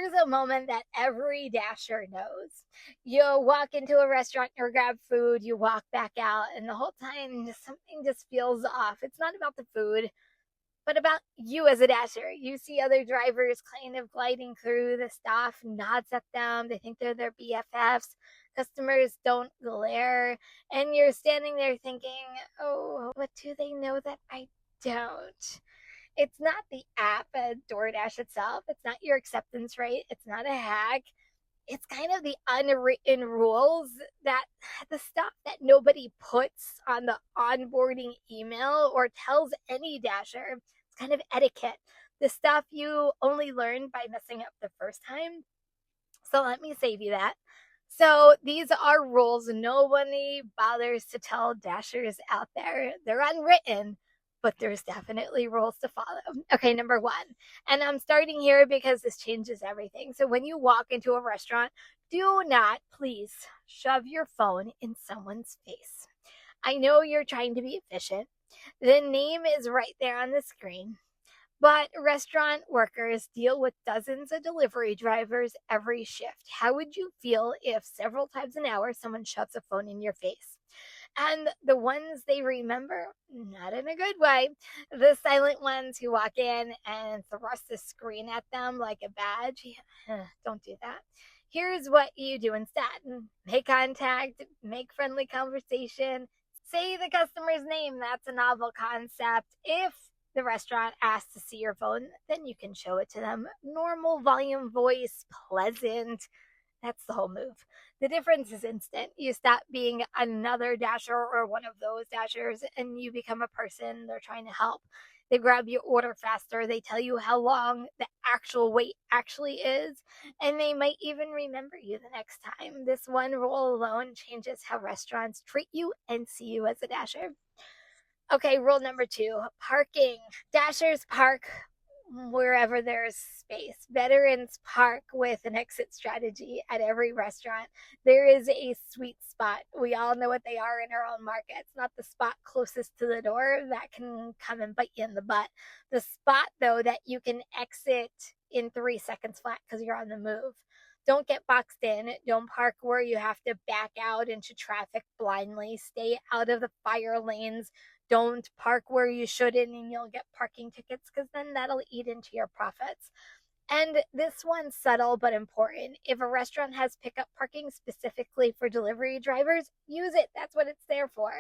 Here's a moment that every dasher knows. You walk into a restaurant or grab food, you walk back out, and the whole time something just feels off. It's not about the food, but about you as a dasher. You see other drivers kind of gliding through, the staff nods at them, they think they're their BFFs. Customers don't glare, and you're standing there thinking, oh, what do they know that I don't? It's not the app, DoorDash itself. It's not your acceptance rate. It's not a hack. It's kind of the unwritten rules, that the stuff that nobody puts on the onboarding email or tells any dasher. It's kind of etiquette. The stuff you only learn by messing up the first time. So let me save you that. So these are rules nobody bothers to tell dashers out there. They're unwritten, but there's definitely rules to follow. Okay, number one. And I'm starting here because this changes everything. So when you walk into a restaurant, do not, please, shove your phone in someone's face. I know you're trying to be efficient. The name is right there on the screen. But restaurant workers deal with dozens of delivery drivers every shift. How would you feel if several times an hour someone shoves a phone in your face? And the ones they remember, not in a good way, the silent ones who walk in and thrust the screen at them like a badge. Don't do that. Here's what you do instead. Make contact, make friendly conversation, say the customer's name. That's a novel concept. If the restaurant asks to see your phone, then you can show it to them. Normal volume voice, pleasant. That's the whole move. The difference is instant. You stop being another dasher or one of those dashers, and you become a person they're trying to help. They grab your order faster. They tell you how long the actual wait actually is, and they might even remember you the next time. This one rule alone changes how restaurants treat you and see you as a dasher. Okay, rule number two, parking. Dashers park wherever there's space. Veterans park with an exit strategy at every restaurant. There is a sweet spot. We all know what they are in our own markets. Not the spot closest to the door that can come and bite you in the butt. The spot, though, that you can exit in 3 seconds flat because you're on the move. Don't get boxed in. Don't park where you have to back out into traffic blindly. Stay out of the fire lanes. Don't park where you shouldn't, and you'll get parking tickets, because then that'll eat into your profits. And this one's subtle but important. If a restaurant has pickup parking specifically for delivery drivers, use it. That's what it's there for.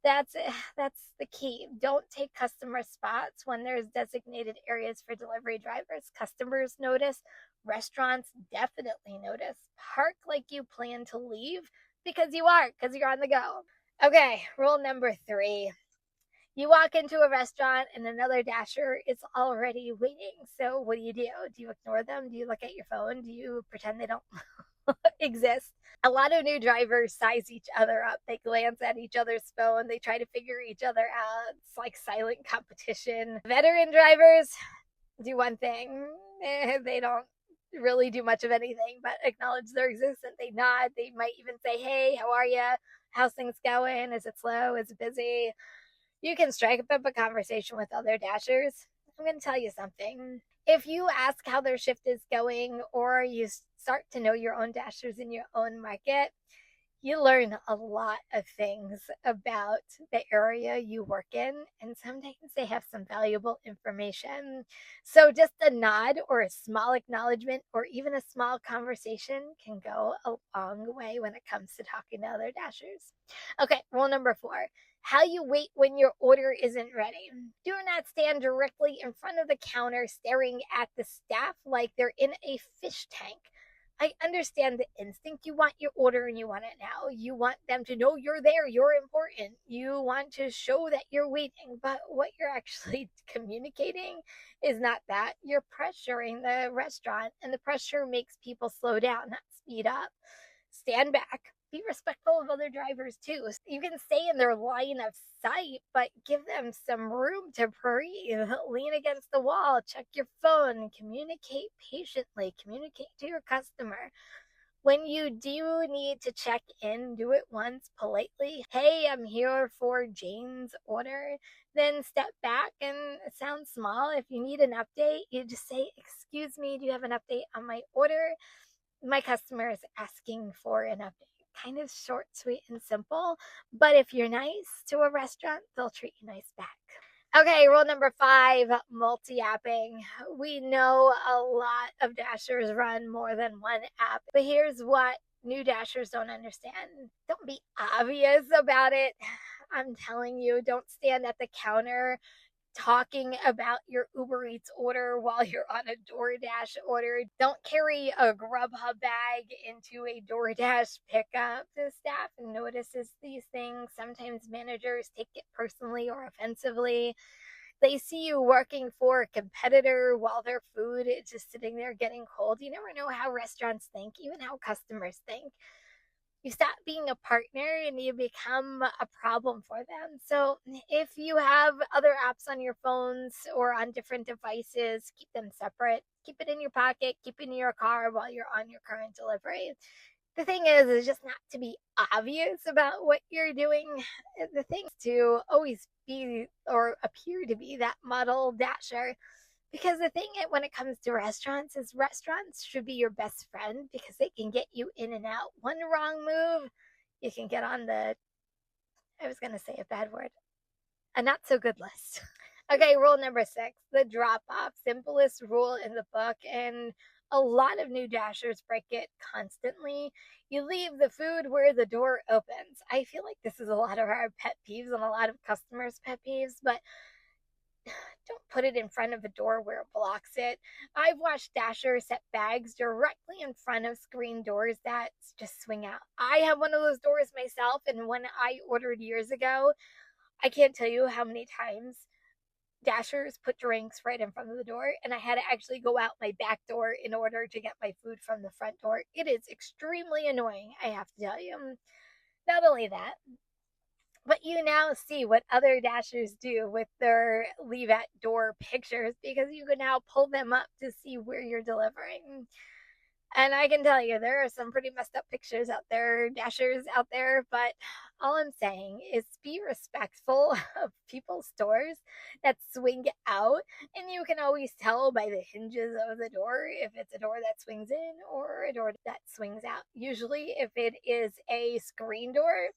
That's the key. Don't take customer spots when there's designated areas for delivery drivers. Customers notice. Restaurants definitely notice. Park like you plan to leave, because you are, because you're on the go. Okay, rule number 3. You walk into a restaurant and another dasher is already waiting. So what do? Do you ignore them? Do you look at your phone? Do you pretend they don't exist? A lot of new drivers size each other up. They glance at each other's phone. They try to figure each other out. It's like silent competition. Veteran drivers do one thing. They don't really do much of anything but acknowledge their existence. They nod. They might even say, hey, how are you? How's things going? Is it slow? Is it busy? You can strike up a conversation with other dashers. I'm going to tell you something. If you ask how their shift is going, or you start to know your own dashers in your own market, you learn a lot of things about the area you work in, and sometimes they have some valuable information. So just a nod or a small acknowledgement or even a small conversation can go a long way when it comes to talking to other dashers. Okay, rule number 4. How you wait when your order isn't ready. Do not stand directly in front of the counter staring at the staff like they're in a fish tank. I understand the instinct. You want your order and you want it now. You want them to know you're there, you're important. You want to show that you're waiting. But what you're actually communicating is not that. You're pressuring the restaurant, and the pressure makes people slow down, not speed up. Stand back. Be respectful of other drivers too. You can stay in their line of sight, but give them some room to breathe. Lean against the wall, check your phone, communicate patiently, communicate to your customer. When you do need to check in, do it once politely. Hey, I'm here for Jane's order. Then step back and sound small. If you need an update, you just say, "Excuse me, do you have an update on my order? My customer is asking for an update." Kind of short, sweet, and simple. But if you're nice to a restaurant, they'll treat you nice back. Okay, rule number 5, multi-apping. We know a lot of Dashers run more than one app, but here's what new Dashers don't understand. Don't be obvious about it. I'm telling you, don't stand at the counter talking about your Uber Eats order while you're on a DoorDash order. Don't carry a Grubhub bag into a DoorDash pickup. The staff notices these things. Sometimes managers take it personally or offensively. They see you working for a competitor while their food is just sitting there getting cold. You never know how restaurants think, even how customers think. You stop being a partner and you become a problem for them. So if you have other apps on your phones or on different devices, keep them separate. Keep it in your pocket, keep it in your car while you're on your current delivery. The thing is just not to be obvious about what you're doing. The thing is to always be or appear to be that model dasher. Because the thing when it comes to restaurants is restaurants should be your best friend because they can get you in and out. One wrong move, you can get on I was going to say a bad word, a not so good list. Okay, rule number 6, the drop off. Simplest rule in the book, and a lot of new dashers break it constantly. You leave the food where the door opens. I feel like this is a lot of our pet peeves and a lot of customers' pet peeves, but don't put it in front of a door where it blocks it. I've watched dashers set bags directly in front of screen doors that just swing out. I have one of those doors myself, and when I ordered years ago, I can't tell you how many times dashers put drinks right in front of the door, and I had to actually go out my back door in order to get my food from the front door. It is extremely annoying, I have to tell you. Not only that, but you now see what other dashers do with their leave at door pictures because you can now pull them up to see where you're delivering. And I can tell you, there are some pretty messed up pictures out there, dashers out there, but all I'm saying is be respectful of people's doors that swing out. And you can always tell by the hinges of the door if it's a door that swings in or a door that swings out. Usually, if it is a screen door,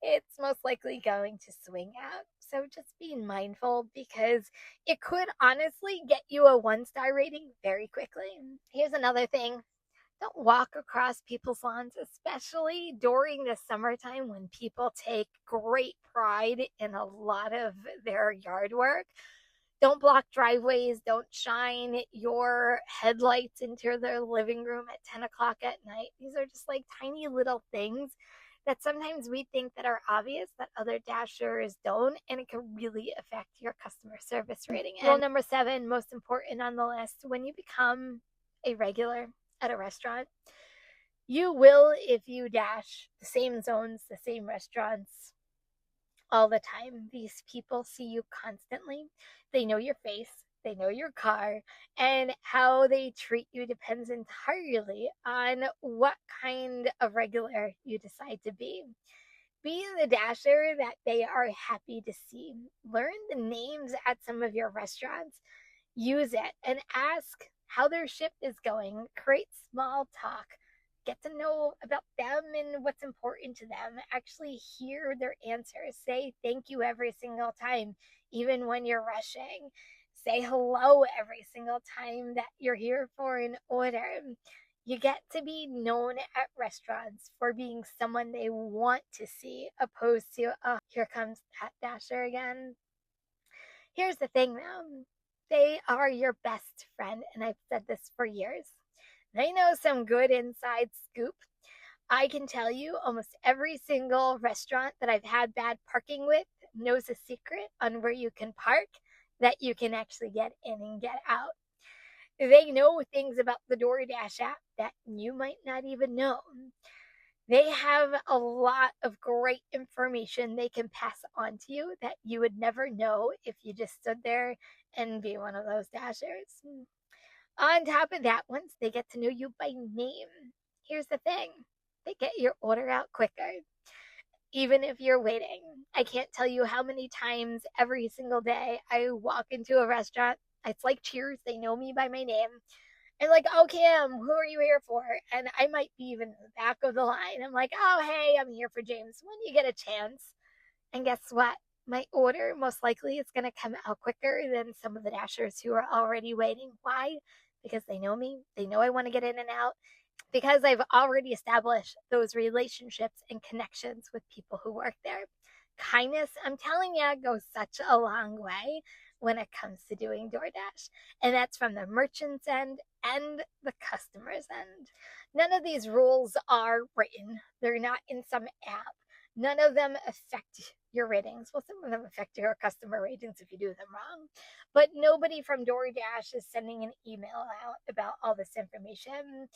it's most likely going to swing out. So just be mindful because it could honestly get you a 1-star rating very quickly. Here's another thing. Don't walk across people's lawns, especially during the summertime when people take great pride in a lot of their yard work. Don't block driveways. Don't shine your headlights into their living room at 10 o'clock at night. These are just like tiny little things that sometimes we think that are obvious that other dashers don't, and it can really affect your customer service rating. And rule number 7, most important on the list, when you become a regular at a restaurant, you will, if you dash the same zones, the same restaurants all the time. These people see you constantly. They know your face, they know your car, and how they treat you depends entirely on what kind of regular you decide to be. Be the dasher that they are happy to see. Learn the names at some of your restaurants. Use it and ask how their shift is going. Create small talk. Get to know about them and what's important to them. Actually hear their answers. Say thank you every single time, even when you're rushing. Say hello every single time that you're here for an order. You get to be known at restaurants for being someone they want to see, opposed to, oh, here comes that dasher again. Here's the thing though, they are your best friend, and I've said this for years. They know some good inside scoop. I can tell you almost every single restaurant that I've had bad parking with knows a secret on where you can park that you can actually get in and get out. They know things about the DoorDash app that you might not even know. They have a lot of great information they can pass on to you that you would never know if you just stood there and be one of those dashers. On top of that, once they get to know you by name, Here's the thing, they get your order out quicker, even if you're waiting. I can't tell you how many times every single day I walk into a restaurant. It's like Cheers, they know me by my name. And like, oh, Kim, who are you here for? And I might be even in the back of the line. I'm like, oh, hey, I'm here for James when you get a chance. And guess what? My order most likely is going to come out quicker than some of the Dashers who are already waiting. Why? Because they know me. They know I want to get in and out. Because I've already established those relationships and connections with people who work there. Kindness, I'm telling you, goes such a long way when it comes to doing DoorDash. And that's from the merchant's end and the customer's end. None of these rules are written, they're not in some app. None of them affect your ratings. Well, some of them affect your customer ratings if you do them wrong. But nobody from DoorDash is sending an email out about all this information.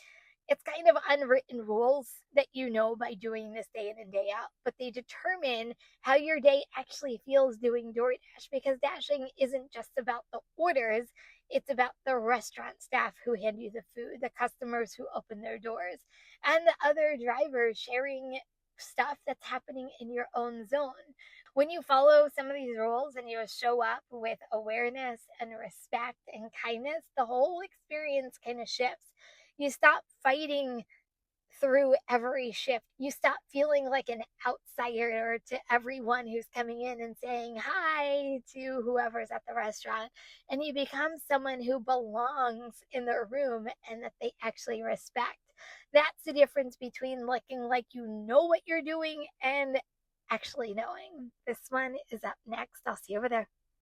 It's kind of unwritten rules that you know by doing this day in and day out, but they determine how your day actually feels doing DoorDash, because dashing isn't just about the orders, it's about the restaurant staff who hand you the food, the customers who open their doors, and the other drivers sharing stuff that's happening in your own zone. When you follow some of these rules and you show up with awareness and respect and kindness, the whole experience kind of shifts. You stop fighting through every shift. You stop feeling like an outsider to everyone who's coming in and saying hi to whoever's at the restaurant. And you become someone who belongs in their room and that they actually respect. That's the difference between looking like you know what you're doing and actually knowing. This one is up next. I'll see you over there.